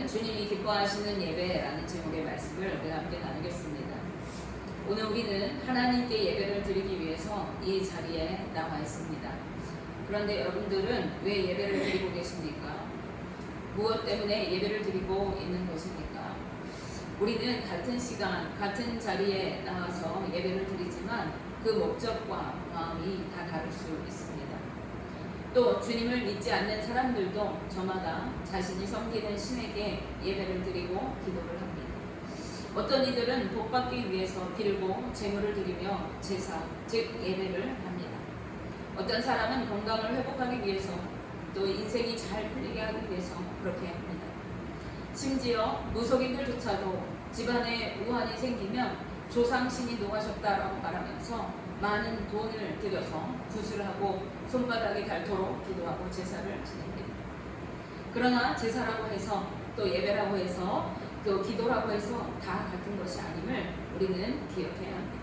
주님이 기뻐하시는 예배라는 제목의 말씀을 우리가 함께 나누겠습니다. 오늘 우리는 하나님께 예배를 드리기 위해서 이 자리에 나와 있습니다. 그런데 여러분들은 왜 예배를 드리고 계십니까? 무엇 때문에 예배를 드리고 있는 것입니까? 우리는 같은 시간, 같은 자리에 나와서 예배를 드리지만 그 목적과 마음이 다 다를 수 있습니다. 또 주님을 믿지 않는 사람들도 저마다 자신이 섬기는 신에게 예배를 드리고 기도를 합니다. 어떤 이들은 복받기 위해서 빌고 제물을 드리며 제사, 즉 예배를 합니다. 어떤 사람은 건강을 회복하기 위해서 또 인생이 잘 풀리게 하기 위해서 그렇게 합니다. 심지어 무속인들조차도 집안에 우환이 생기면 조상신이 노하셨다라고 말하면서 많은 돈을 들여서 굿을 하고 손바닥이 닳도록 기도하고 제사를 지냅니다. 그러나 제사라고 해서 또 예배라고 해서 또 기도라고 해서 다 같은 것이 아님을 우리는 기억해야 합니다.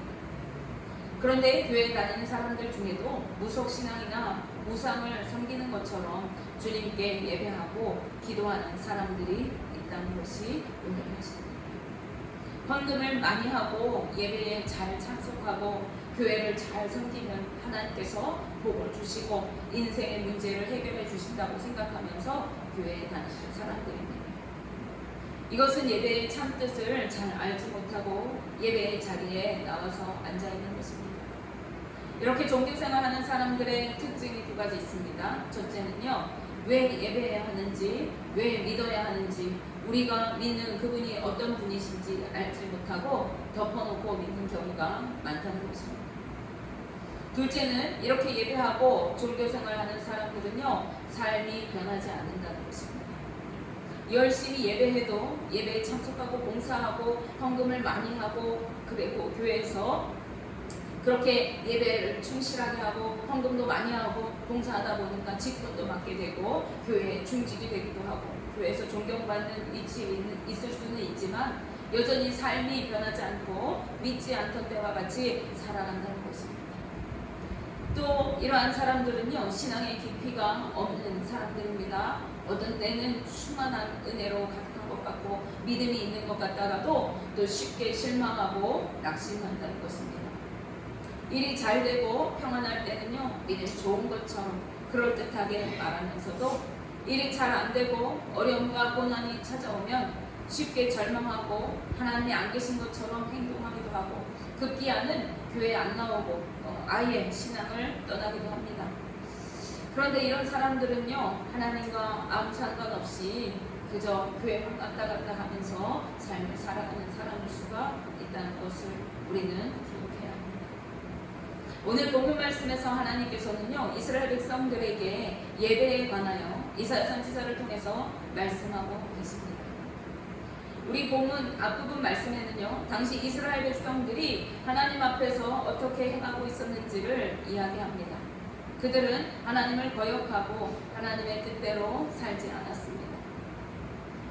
그런데 교회에 다니는 사람들 중에도 무속신앙이나 우상을 섬기는 것처럼 주님께 예배하고 기도하는 사람들이 있다는 것이 오늘 말씀입니다. 헌금을 많이 하고 예배에 잘 참석하고 교회를 잘 섬기면 하나님께서 복을 주시고 인생의 문제를 해결해 주신다고 생각하면서 교회에 다니는 사람들입니다. 이것은 예배의 참뜻을 잘 알지 못하고 예배의 자리에 나와서 앉아있는 것입니다. 이렇게 종교생활하는 사람들의 특징이 두 가지 있습니다. 첫째는요, 왜 예배해야 하는지, 왜 믿어야 하는지, 우리가 믿는 그분이 어떤 분이신지 알지 못하고 덮어놓고 믿는 경우가 많다는 것입니다. 둘째는 이렇게 예배하고 종교생활하는 사람들은요, 삶이 변하지 않는다는 것입니다. 열심히 예배해도 예배에 참석하고 봉사하고 헌금을 많이 하고 그리고 교회에서 그렇게 예배를 충실하게 하고 헌금도 많이 하고 봉사하다 보니까 직분도 받게 되고 교회에 충직이 되기도 하고 교회에서 존경받는 위치에 있을 수는 있지만 여전히 삶이 변하지 않고 믿지 않던 때와 같이 살아간다는 것입니다. 또 이러한 사람들은요, 신앙의 깊이가 없는 사람들입니다. 어떤 때는 충만한 은혜로 가득한 것 같고 믿음이 있는 것 같다가도 또 쉽게 실망하고 낙심한다는 것입니다. 일이 잘 되고 평안할 때는요, 일이 좋은 것처럼 그럴듯하게 말하면서도 일이 잘 안 되고 어려움과 고난이 찾아오면 쉽게 절망하고 하나님이 안 계신 것처럼 행동하기도 하고 급기야는 교회에 안 나오고 아예 신앙을 떠나기도 합니다. 그런데 이런 사람들은요, 하나님과 아무 상관없이 그저 교회만 왔다 갔다 하면서 삶을 살아가는 사람일 수가 있다는 것을 우리는 기억해야 합니다. 오늘 본문 말씀에서 하나님께서는요, 이스라엘 백성들에게 예배에 관하여 이사야 선지자를 통해서 말씀하고 계십니다. 우리 본문 앞부분 말씀에는요, 당시 이스라엘 백성들이 하나님 앞에서 어떻게 행하고 있었는지를 이야기합니다. 그들은 하나님을 거역하고 하나님의 뜻대로 살지 않았습니다.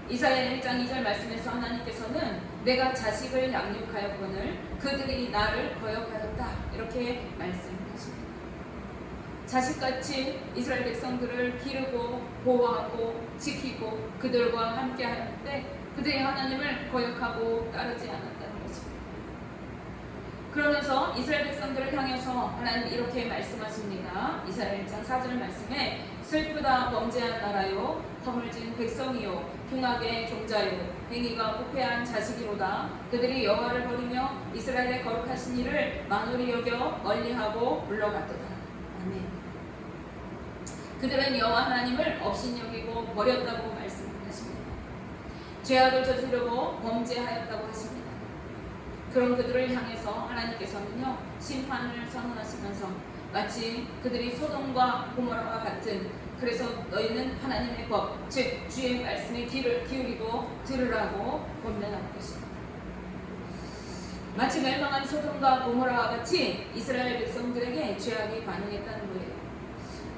이사야 1장 2절 말씀에서 하나님께서는 내가 자식을 양육하였거늘 그들이 나를 거역하였다 이렇게 말씀하십니다. 자식같이 이스라엘 백성들을 기르고 보호하고 지키고 그들과 함께 하였는데 그들이 하나님을 거역하고 따르지 않았다는 것입니다. 그러면서 이스라엘 백성들을 향해서 하나님 이렇게 말씀하십니다. 이사야 1장 4절 말씀에 슬프다 범죄한 나라요 허물진 백성이요 흉악의 종자요 행위가 부패한 자식이로다. 그들이 여호와를 버리며 이스라엘의 거룩하신 이를 만홀히 여겨 멀리하고 물러갔도다. 아멘. 그들은 여호와 하나님을 업신여기고 버렸다고 말씀하십니다. 죄악을 저지르고 범죄하였다고 하십니다. 그런 그들을 향해서 하나님께서는요, 심판을 선언하시면서 마치 그들이 소돔과 고모라와 같은, 그래서 너희는 하나님의 법, 즉 주의 말씀에 귀를 기울이고 들으라고 권면하는 것입니다. 마치 멸망한 소돔과 고모라와 같이 이스라엘 백성들에게 죄악이 반응했다는 거예요.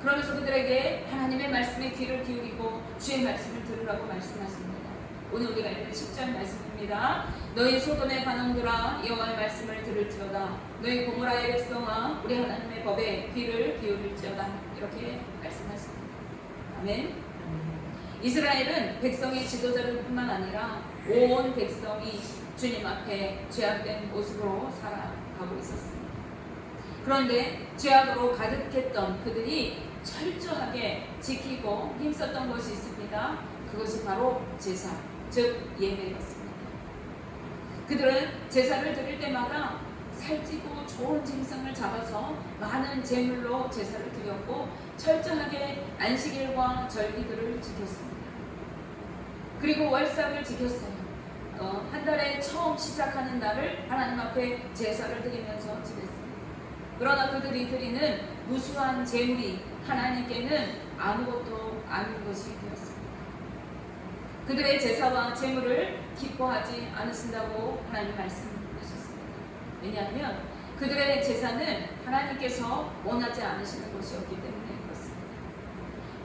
그러면서 그들에게 하나님의 말씀에 귀를 기울이고 주의 말씀을 들으라고 말씀하십니다. 오늘 우리가 읽은 10절 말씀입니다. 너희 소돔의 반응들아 여호와의 말씀을 들을지어다. 너희 고모라의 백성아 우리 하나님의 법에 귀를 기울일지어다. 이렇게 말씀하십니다. 아멘. 이스라엘은 백성의 지도자들 뿐만 아니라 온 백성이 주님 앞에 죄악된 모습으로 살아가고 있었습니다. 그런데 죄악으로 가득했던 그들이 철저하게 지키고 힘썼던 것이 있습니다. 그것이 바로 제사, 즉 예배였습니다. 그들은 제사를 드릴 때마다 살찌고 좋은 짐승을 잡아서 많은 제물로 제사를 드렸고 철저하게 안식일과 절기들을 지켰습니다. 그리고 월삭을 지켰어요. 한 달에 처음 시작하는 날을 하나님 앞에 제사를 드리면서 지냈습니다. 그러나 그들이 드리는 무수한 제물이 하나님께는 아무것도 아닌 것이 되었습니다. 그들의 제사와 제물을 기뻐하지 않으신다고 하나님 말씀하셨습니다. 왜냐하면 그들의 제사는 하나님께서 원하지 않으시는 것이었기 때문에 그렇습니다.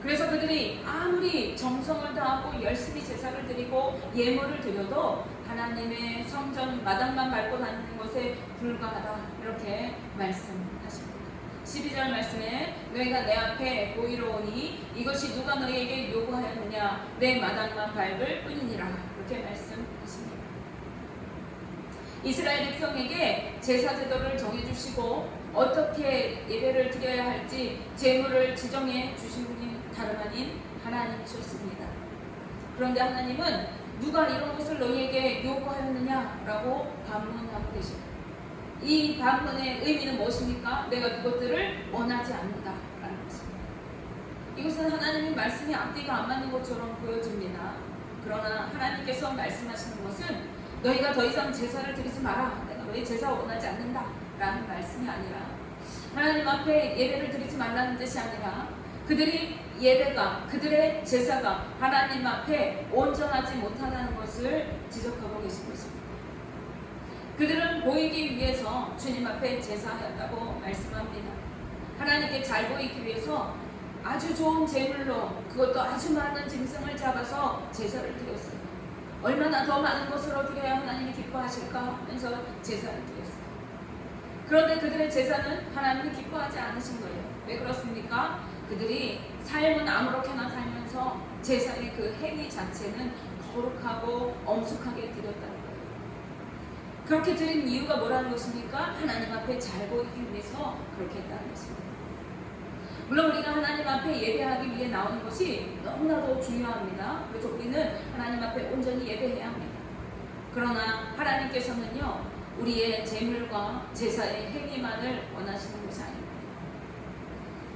그래서 그들이 아무리 정성을 다하고 열심히 제사를 드리고 예물을 드려도 하나님의 성전 마당만 밟고 다니는 것에 불과하다, 이렇게 말씀하십니다. 12절 말씀에 너희가 내 앞에 보이러 오니 이것이 누가 너희에게 요구하였느냐, 내 마당만 밟을 뿐이니라, 이렇게 말씀하십니다. 이스라엘 백성에게 제사 제도를 정해주시고 어떻게 예배를 드려야 할지 제물을 지정해 주신 분이 다름 아닌 하나님이셨습니다. 그런데 하나님은 누가 이런 것을 너희에게 요구하였느냐라고 반문하고 계십니다. 이 반문의 의미는 무엇입니까? 내가 그것들을 원하지 않는다라는 것입니다. 이것은 하나님의 말씀이 앞뒤가 안 맞는 것처럼 보여집니다. 그러나 하나님께서 말씀하시는 것은 너희가 더 이상 제사를 드리지 마라, 내가 너희 제사 원하지 않는다라는 말씀이 아니라 하나님 앞에 예배를 드리지 말라는 뜻이 아니라 그들이 예배가, 그들의 제사가 하나님 앞에 온전하지 못하다는 것을 지적하고 계신 것입니다. 그들은 보이기 위해서 주님 앞에 제사하였다고 말씀합니다. 하나님께 잘 보이기 위해서 아주 좋은 제물로, 그것도 아주 많은 짐승을 잡아서 제사를 드렸어요. 얼마나 더 많은 것으로 드려야 하나님이 기뻐하실까 하면서 제사를 드렸어요. 그런데 그들의 제사는 하나님이 기뻐하지 않으신 거예요. 왜 그렇습니까? 그들이 삶은 아무렇게나 살면서 제사의 그 행위 자체는 거룩하고 엄숙하게 드렸다는 거예요. 그렇게 드린 이유가 뭐라는 것입니까? 하나님 앞에 잘 보이기 위해서 그렇게 했다는 것입니다. 물론 우리가 하나님 앞에 예배하기 위해 나오는 것이 너무나도 중요합니다. 그래서 우리는 하나님 앞에 온전히 예배해야 합니다. 그러나 하나님께서는요, 우리의 제물과 제사의 행위만을 원하시는 것이 아닙니다.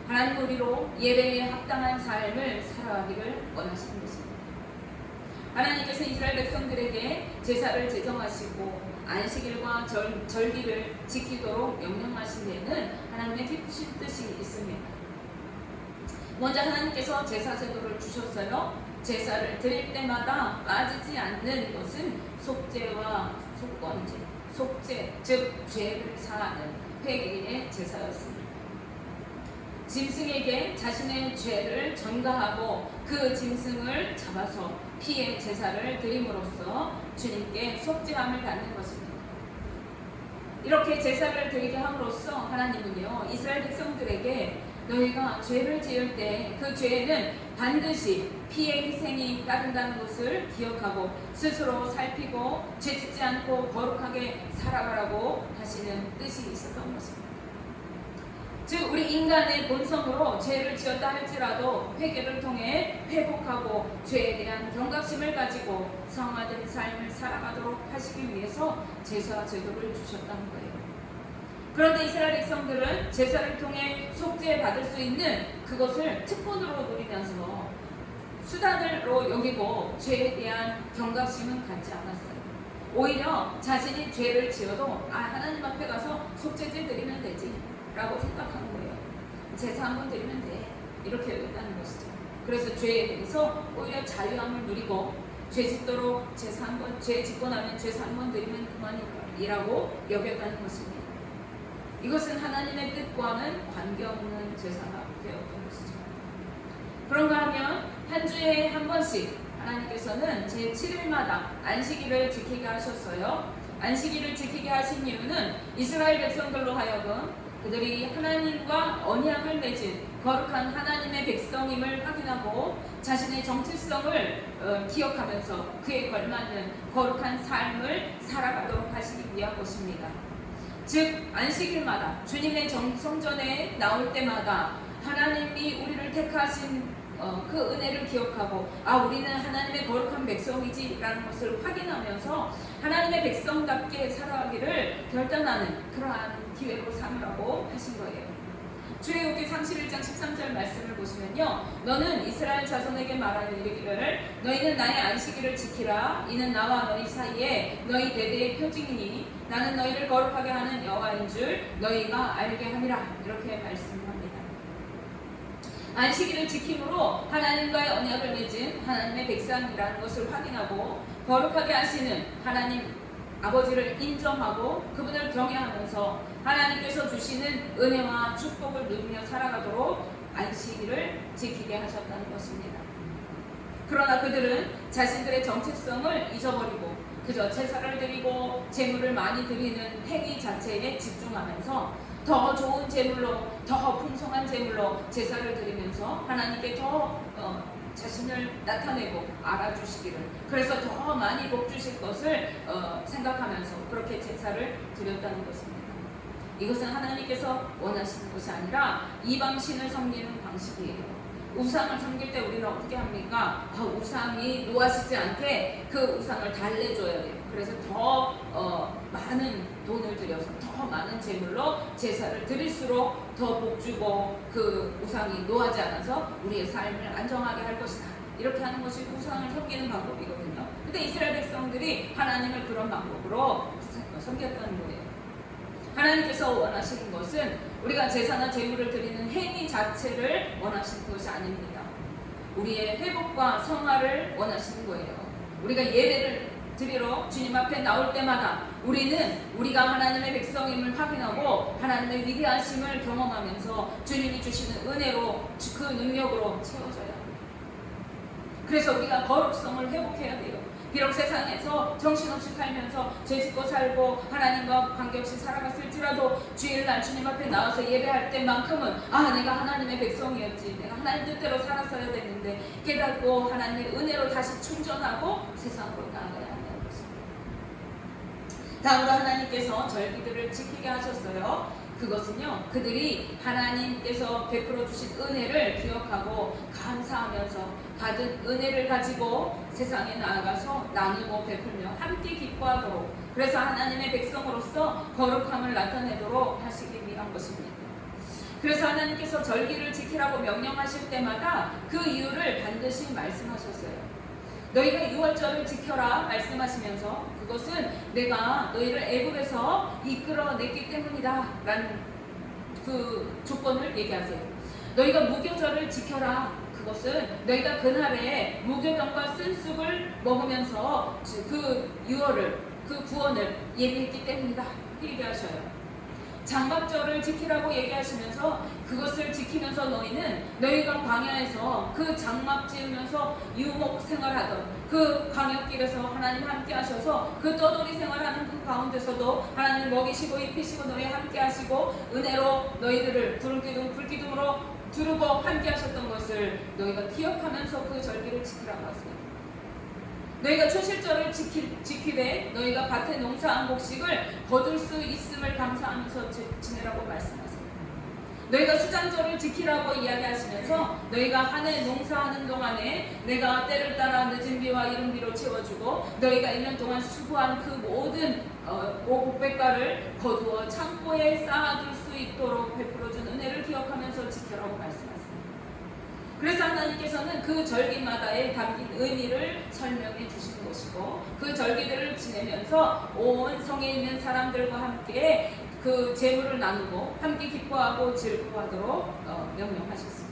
하나님 우리로 예배에 합당한 삶을 살아가기를 원하시는 것입니다. 하나님께서 이스라엘 백성들에게 제사를 제정하시고 안식일과 절기를 지키도록 명령하신 데에는 하나님의 깊으신 뜻이 있습니다. 먼저 하나님께서 제사 제도를 주셨어요. 제사를 드릴 때마다 빠지지 않는 것은 속죄와 속건제, 속죄, 즉 죄를 사하는 회개의 제사였습니다. 짐승에게 자신의 죄를 전가하고 그 짐승을 잡아서 피의 제사를 드림으로써 주님께 속죄함을 받는 것입니다. 이렇게 제사를 드리게 함으로써 하나님은요, 이스라엘 백성들에게 너희가 죄를 지을 때 그 죄에는 반드시 피의 희생이 따른다는 것을 기억하고 스스로 살피고 죄짓지 않고 거룩하게 살아가라고 하시는 뜻이 있었던 것입니다. 즉 우리 인간의 본성으로 죄를 지었다 할지라도 회개를 통해 회복하고 죄에 대한 경각심을 가지고 성화된 삶을 살아가도록 하시기 위해서 제사 제도를 주셨다는 거예요. 그런데 이스라엘 백성들은 제사를 통해 속죄받을 수 있는 그것을 특권으로 누리면서 수단으로 여기고 죄에 대한 경각심은 갖지 않았어요. 오히려 자신이 죄를 지어도 하나님 앞에 가서 속죄제 드리면 되지 라고 생각하는 거예요. 제사 한번 드리면 돼, 이렇게 여겼다는 것이죠. 그래서 죄에 대해서 오히려 자유함을 누리고 죄 짓도록 제사 한번, 죄 짓고 나면 제사 한번 드리면 그만이라고 여겼다는 것입니다. 이것은 하나님의 뜻과는 관계없는 제사가 되었던 것이죠. 그런가 하면 한 주에 한 번씩 하나님께서는 제7일마다 안식일을 지키게 하셨어요. 안식일을 지키게 하신 이유는 이스라엘 백성들로 하여금 그들이 하나님과 언약을 맺은 거룩한 하나님의 백성임을 확인하고 자신의 정체성을 기억하면서 그에 걸맞는 거룩한 삶을 살아가도록 하시기 위한 것입니다. 즉 안식일마다 주님의 성전에 나올 때마다 하나님이 우리를 택하신 그 은혜를 기억하고 우리는 하나님의 거룩한 백성이지 라는 것을 확인하면서 하나님의 백성답게 살아가기를 결단하는 그러한 기회로 삼으라고 하신 거예요. 출애굽기 31장 13절 말씀을 보시면요, 너는 이스라엘 자손에게 말하여 이르기를 너희는 나의 안식일을 지키라. 이는 나와 너희 사이에 너희 대대의 표징이니 나는 너희를 거룩하게 하는 여호와인 줄 너희가 알게 함이라. 이렇게 말씀합니다. 안식일을 지킴으로 하나님과의 언약을 맺은 하나님의 백성이라는 것을 확인하고 거룩하게 하시는 하나님 아버지를 인정하고 그분을 경외하면서 하나님께서 주시는 은혜와 축복을 누리며 살아가도록 안식일을 지키게 하셨다는 것입니다. 그러나 그들은 자신들의 정체성을 잊어버리고 그저 제사를 드리고 제물을 많이 드리는 행위 자체에 집중하면서 더 좋은 제물로, 더 풍성한 제물로 제사를 드리면서 하나님께 더 자신을 나타내고 알아주시기를, 그래서 더 많이 복 주실 것을 생각하면서 그렇게 제사를 드렸다는 것입니다. 이것은 하나님께서 원하시는 것이 아니라 이방신을 섬기는 방식이에요. 우상을 섬길 때 우리는 어떻게 합니까? 우상이 노하시지 않게 그 우상을 달래줘야 돼요. 그래서 더 많은 돈을 들여서 더 많은 제물로 제사를 드릴수록 더 복주고 그 우상이 노하지 않아서 우리의 삶을 안정하게 할 것이다. 이렇게 하는 것이 우상을 섬기는 방법이거든요. 근데 이스라엘 백성들이 하나님을 그런 방법으로 섬겼다는 거예요. 하나님께서 원하시는 것은 우리가 제사나 제물을 드리는 행위 자체를 원하시는 것이 아닙니다. 우리의 회복과 성화를 원하시는 거예요. 우리가 예배를 드리러 주님 앞에 나올 때마다 우리는 우리가 하나님의 백성임을 확인하고 하나님의 위대하심을 경험하면서 주님이 주시는 은혜로 그 능력으로 채워져야 합니다. 그래서 우리가 거룩성을 회복해야 돼요. 비록 세상에서 정신없이 살면서 죄짓고 살고 하나님과 관계없이 살아갔을지라도 주일날 주님 앞에 나와서 예배할 때만큼은 내가 하나님의 백성이었지, 내가 하나님 뜻대로 살았어야 됐는데 깨닫고 하나님의 은혜로 다시 충전하고 세상으로 나아가야 한다는 것입니다. 다음으로 하나님께서 절기들을 지키게 하셨어요. 그것은요, 그들이 하나님께서 베풀어 주신 은혜를 기억하고 감사하면서 받은 은혜를 가지고 세상에 나아가서 나누고 베풀며 함께 기뻐하도록, 그래서 하나님의 백성으로서 거룩함을 나타내도록 하시기 위한 것입니다. 그래서 하나님께서 절기를 지키라고 명령하실 때마다 그 이유를 반드시 말씀하셨어요. 너희가 유월절을 지켜라 말씀하시면서 그것은 내가 너희를 애굽에서 이끌어냈기 때문이다 라는 그 조건을 얘기하세요. 너희가 무교절을 지켜라, 그것은 너희가 그날에 무교병과 쓴쑥을 먹으면서 그 유월을, 그 구원을 예비했기 때문이다 얘기하셔요. 장막절을 지키라고 얘기하시면서 그것을 지키면서 너희가 광야에서 그 장막 지으면서 유목 생활하던 그 광야길에서 하나님 함께 하셔서 그 떠돌이 생활하는 그 가운데서도 하나님 먹이시고 입히시고 너희 함께 하시고 은혜로 너희들을 구름기둥 불기둥으로 두르고 함께 하셨던 것을 너희가 기억하면서 그 절기를 지키라고 하세요. 너희가 초실절을 지키되 너희가 밭에 농사한 곡식을 거둘 수 있음을 감사하면서 지내라고 말씀하세요. 너희가 수장절을 지키라고 이야기하시면서 너희가 한 해 농사하는 동안에 내가 때를 따라 늦은 비와 이른 비로 채워주고 너희가 1년 동안 수고한 그 모든 곡백과를 거두어 창고에 쌓아둘 수 있도록 베풀어준 은혜를 기억하면서 지켜라고 말씀하세요. 그래서 하나님께서는 그 절기마다에 담긴 의미를 설명해 주시는 것이고 그 절기들을 지내면서 온 성에 있는 사람들과 함께 그 제물을 나누고 함께 기뻐하고 즐거워하도록 명령하셨습니다.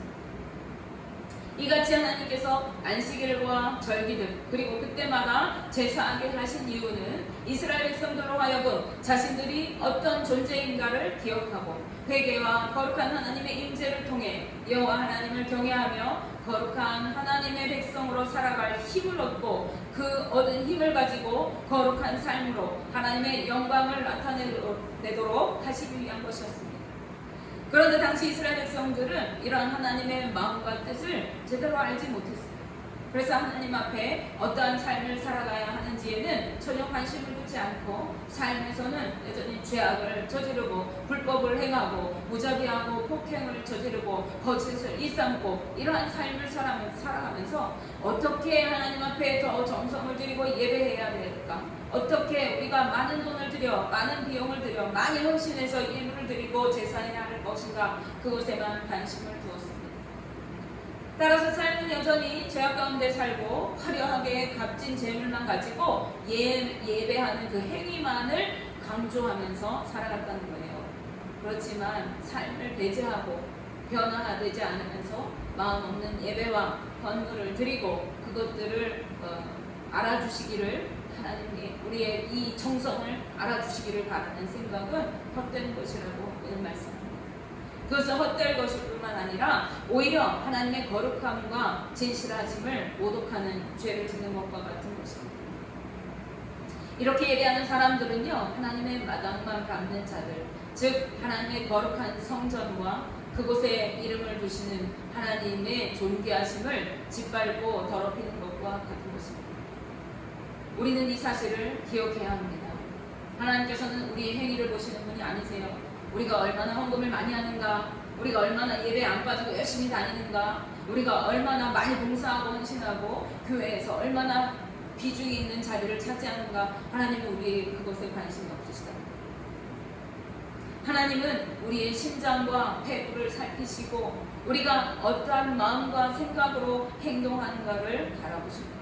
이같이 하나님께서 안식일과 절기들 그리고 그때마다 제사하게 하신 이유는 이스라엘 백성들로 하여금 자신들이 어떤 존재인가를 기억하고 회개와 거룩한 하나님의 임재를 통해 여호와 하나님을 경외하며 거룩한 하나님의 백성으로 살아갈 힘을 얻고 그 얻은 힘을 가지고 거룩한 삶으로 하나님의 영광을 나타내도록 하시기 위한 것이었습니다. 그런데 당시 이스라엘 백성들은 이러한 하나님의 마음과 뜻을 제대로 알지 못했어요. 그래서 하나님 앞에 어떠한 삶을 살아가야 하는지에는 전혀 관심을 두지 않고 삶에서는 여전히 죄악을 저지르고 불법을 행하고 무자비하고 폭행을 저지르고 거짓을 일삼고 이러한 삶을 살아가면서 어떻게 하나님 앞에 더 정성을 들이고 예배해야 될까? 어떻게 우리가 많은 돈을 들여 많은 비용을 들여 많이 헌신해서 예물을 드리고 제사해야 할 것인가? 그것에만 관심을 두었습니다. 따라서 삶은 여전히 죄악 가운데 살고 화려하게 값진 재물만 가지고 예배하는 그 행위만을 강조하면서 살아갔다는 거예요. 그렇지만 삶을 배제하고 변화되지 않으면서 마음 없는 예배와 헌물을 드리고 그것들을 알아주시기를 하나님이 우리의 이 정성을 알아주시기를 바라는 생각은 헛된 것이라고 말씀합니다. 그것은 헛될 것일 뿐만 아니라 오히려 하나님의 거룩함과 진실하심을 모독하는 죄를 짓는 것과 같은 것입니다. 이렇게 예배하는 사람들은요, 하나님의 마당만 밟는 자들, 즉 하나님의 거룩한 성전과 그곳에 이름을 두시는 하나님의 존귀하심을 짓밟고 더럽히는 것과 같은 것입니다. 우리는 이 사실을 기억해야 합니다. 하나님께서는 우리의 행위를 보시는 분이 아니세요. 우리가 얼마나 헌금을 많이 하는가, 우리가 얼마나 예배에 안 빠지고 열심히 다니는가, 우리가 얼마나 많이 봉사하고 헌신하고 교회에서 얼마나 비중이 있는 자리를 차지하는가. 하나님은 우리의 그것에 관심이 없으시다. 하나님은 우리의 심장과 폐부를 살피시고 우리가 어떠한 마음과 생각으로 행동하는가를 바라보십니다.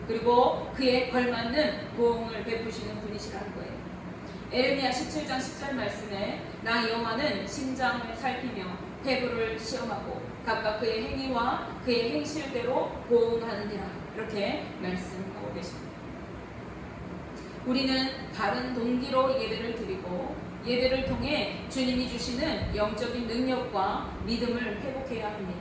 그리고 그에 걸맞는 보응을 베푸시는 분이시라는 거예요. 에레미야 17장 10절 말씀에 나 여호와는 심장을 살피며 폐부를 시험하고 각각 그의 행위와 그의 행실대로 보응하느니라, 이렇게 말씀하고 계십니다. 우리는 바른 동기로 예배를 드리고 예배를 통해 주님이 주시는 영적인 능력과 믿음을 회복해야 합니다.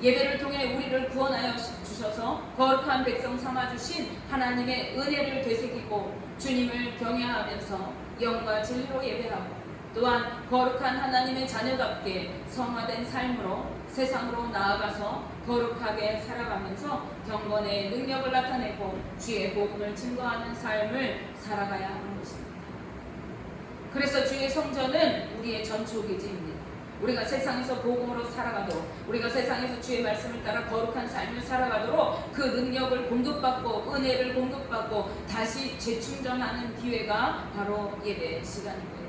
예배를 통해 우리를 구원하여 주셔서 거룩한 백성 삼아주신 하나님의 은혜를 되새기고 주님을 경외하면서 영과 진리로 예배하고 또한 거룩한 하나님의 자녀답게 성화된 삶으로 세상으로 나아가서 거룩하게 살아가면서 경건의 능력을 나타내고 주의 복음을 증거하는 삶을 살아가야 하는 것입니다. 그래서 주의 성전은 우리의 전초기지입니다. 우리가 세상에서 복음으로 살아가도록, 우리가 세상에서 주의 말씀을 따라 거룩한 삶을 살아가도록 그 능력을 공급받고 은혜를 공급받고 다시 재충전하는 기회가 바로 예배 시간인 거예요.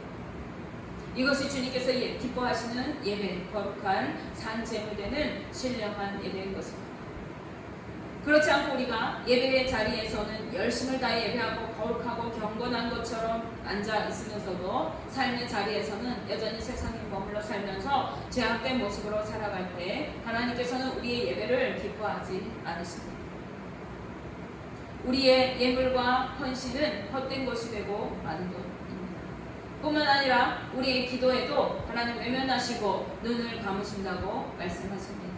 이것이 주님께서 기뻐하시는 예배, 거룩한 산 제물되는 신령한 예배인 것입니다. 그렇지 않고 우리가 예배의 자리에서는 열심을 다해 예배하고 거룩하고 경건한 것처럼 앉아 있으면서도 삶의 자리에서는 여전히 세상에 머물러 살면서 죄악된 모습으로 살아갈 때 하나님께서는 우리의 예배를 기뻐하지 않으십니다. 우리의 예물과 헌신은 헛된 것이 되고 마는 것입니다. 뿐만 아니라 우리의 기도에도 하나님 외면하시고 눈을 감으신다고 말씀하십니다.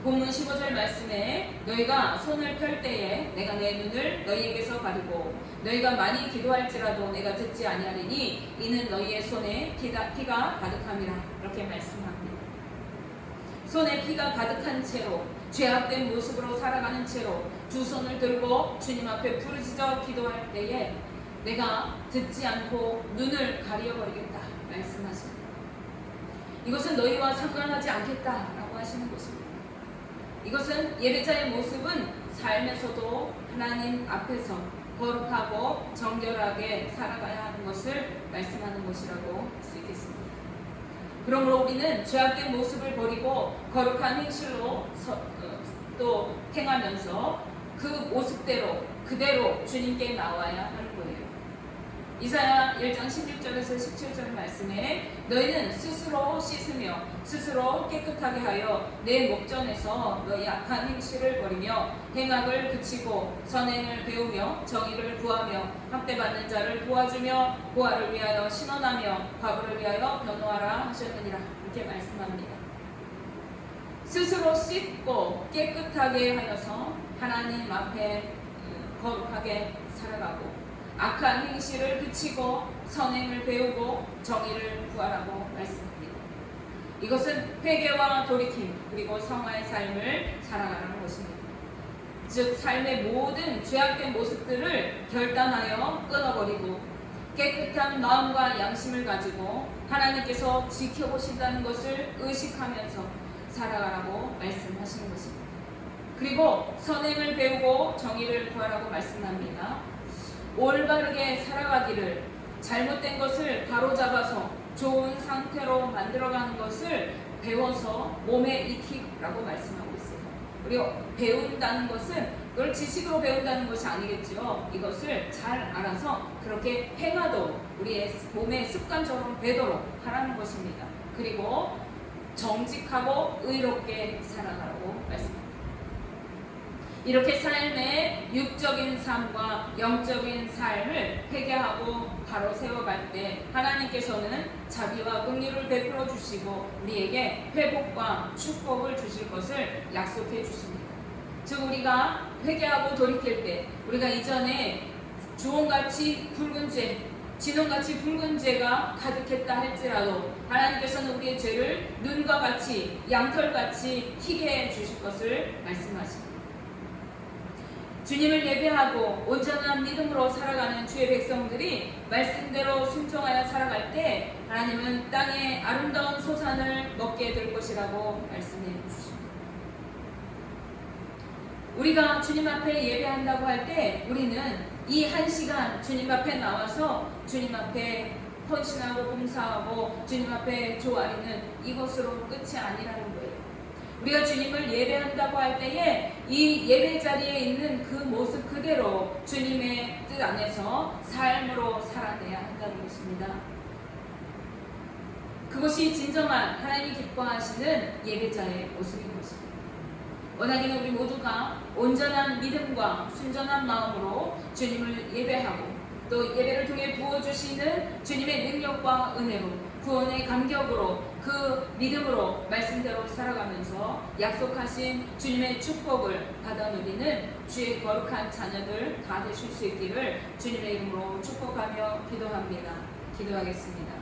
본문 15절 말씀에 너희가 손을 펼 때에 내가 내 눈을 너희에게서 가리고 너희가 많이 기도할지라도 내가 듣지 아니하리니 이는 너희의 손에 피가 가득함이라, 이렇게 말씀합니다. 손에 피가 가득한 채로 죄악된 모습으로 살아가는 채로 두 손을 들고 주님 앞에 부르짖어 기도할 때에 내가 듣지 않고 눈을 가려버리겠다 말씀하십니다. 이것은 너희와 상관하지 않겠다라고 하시는 것입니다. 이것은 예배자의 모습은 삶에서도 하나님 앞에서 거룩하고 정결하게 살아가야 하는 것을 말씀하는 것이라고 할 수 있겠습니다. 그러므로 우리는 죄악된 모습을 버리고 거룩한 행실로 또 행하면서 그 모습대로 그대로 주님께 나와야 하는 거예요. 이사야 1장 16절에서 17절 말씀에 너희는 스스로 씻으며 스스로 깨끗하게 하여 내 목전에서 너희 악한 행실을 버리며 행악을 그치고 선행을 배우며 정의를 구하며 학대받는 자를 도와주며 고아를 위하여 신원하며 과부를 위하여 변호하라 하셨느니라, 이렇게 말씀합니다. 스스로 씻고 깨끗하게 하여서 하나님 앞에 거룩하게 살아가고 악한 행실을 그치고 선행을 배우고 정의를 구하라고 말씀합니다. 이것은 회개와 돌이킴 그리고 성화의 삶을 살아가는 것입니다. 즉 삶의 모든 죄악된 모습들을 결단하여 끊어버리고 깨끗한 마음과 양심을 가지고 하나님께서 지켜보신다는 것을 의식하면서 살아가라고 말씀하시는 것입니다. 그리고 선행을 배우고 정의를 구하라고 말씀합니다. 올바르게 살아가기를, 잘못된 것을 바로잡아서 좋은 상태로 만들어가는 것을 배워서 몸에 익히라고 말씀하고 있어요. 그리고 배운다는 것은 그걸 지식으로 배운다는 것이 아니겠죠. 이것을 잘 알아서 그렇게 행하도록 우리의 몸에 습관적으로 배도록 하라는 것입니다. 그리고 정직하고 의롭게 살아가라고 말씀합니다. 이렇게 삶의 육적인 삶과 영적인 삶을 회개하고 바로 세워갈 때 하나님께서는 자비와 긍휼을 베풀어 주시고 우리에게 회복과 축복을 주실 것을 약속해 주십니다. 즉 우리가 회개하고 돌이킬 때 우리가 이전에 주홍같이 붉은 죄, 진홍같이 붉은 죄가 가득했다 할지라도 하나님께서는 우리의 죄를 눈과 같이 양털같이 희게 해 주실 것을 말씀하십니다. 주님을 예배하고 온전한 믿음으로 살아가는 주의 백성들이 말씀대로 순종하여 살아갈 때 하나님은 땅의 아름다운 소산을 먹게 될 것이라고 말씀해 주십니다. 우리가 주님 앞에 예배한다고 할 때 우리는 이 한 시간 주님 앞에 나와서 주님 앞에 헌신하고 봉사하고 주님 앞에 조아리는 이것으로 끝이 아니라는 거예요. 우리가 주님을 예배한다고 할 때에 이 예배 자리에 있는 그 모습 그대로 주님의 뜻 안에서 삶으로 살아내야 한다는 것입니다. 그것이 진정한 하나님이 기뻐하시는 예배자의 모습인 것입니다. 원하기는 우리 모두가 온전한 믿음과 순전한 마음으로 주님을 예배하고 또 예배를 통해 부어주시는 주님의 능력과 은혜로 구원의 감격으로 그 믿음으로 말씀대로 살아가면서 약속하신 주님의 축복을 받아 누리는 주의 거룩한 자녀들 다 되실 수 있기를 주님의 이름으로 축복하며 기도합니다. 기도하겠습니다.